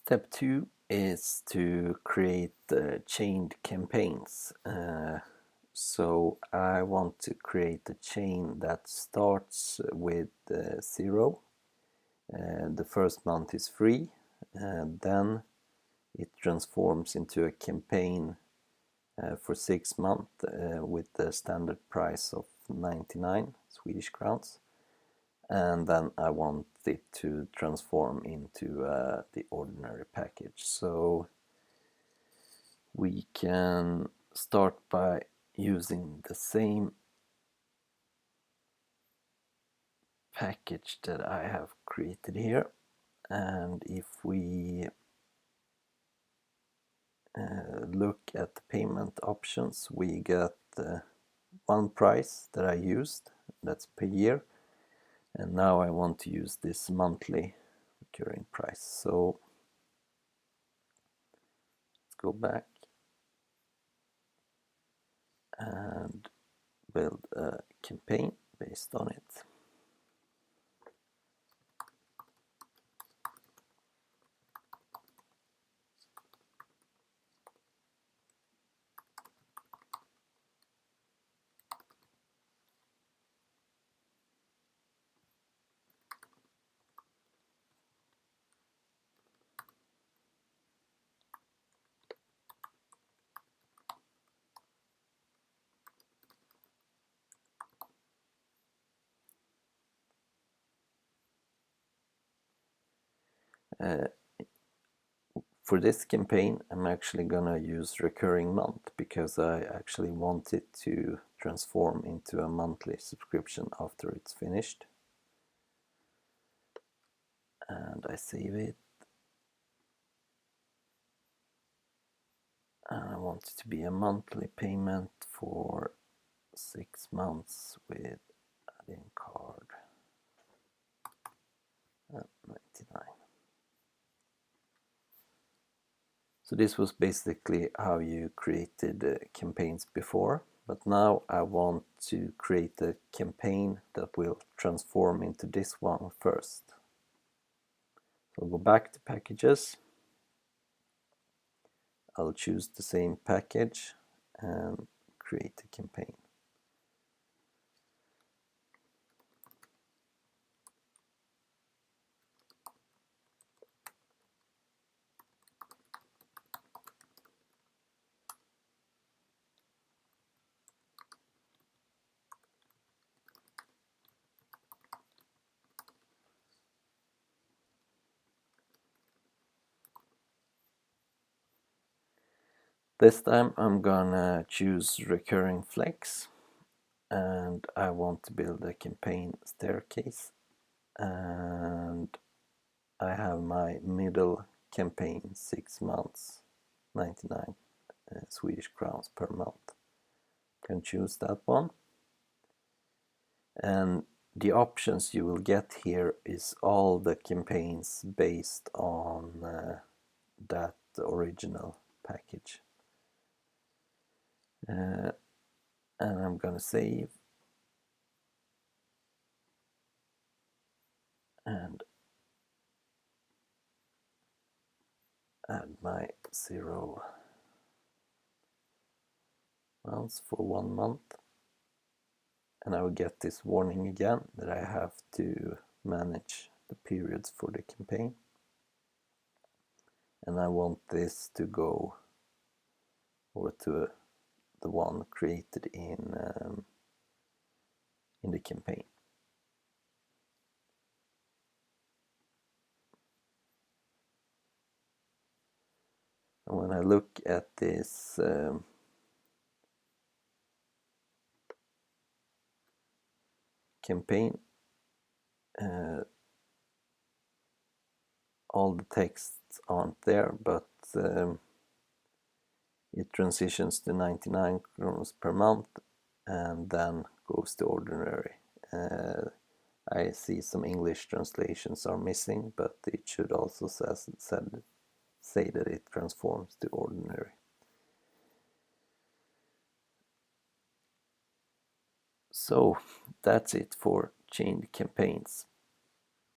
Step 2 is to create chained campaigns. So I want to create a chain that starts with 0. The first month is free, and then it transforms into a campaign for 6 months with the standard price of 99 Swedish crowns. And then I want it to transform into the ordinary package. So we can start by using the same package that I have created here, and if we look at the payment options, we get one price that I used, that's per year, and now I want to use this monthly recurring price. So let's go back and build a campaign based on it. For this campaign, I'm actually gonna use recurring month because I actually want it to transform into a monthly subscription after it's finished. And I save it. And I want it to be a monthly payment for 6 months with add-in card at 99. So this was basically how you created campaigns before, but now I want to create a campaign that will transform into this one first. So I'll go back to packages, I'll choose the same package and create a campaign. This time I'm gonna choose recurring flex, and I want to build a campaign staircase, and I have my middle campaign 6 months, 99 Swedish crowns per month. Can choose that one, and the options you will get here is all the campaigns based on that original package. And I'm gonna save and add my 0 months for 1 month, and I will get this warning again that I have to manage the periods for the campaign, and I want this to go over to the one created in the campaign. And when I look at this campaign, all the texts aren't there, but it transitions to 99 kronos per month and then goes to ordinary. I see some English translations are missing, but it should also say that it transforms to ordinary. So that's it for chained campaigns.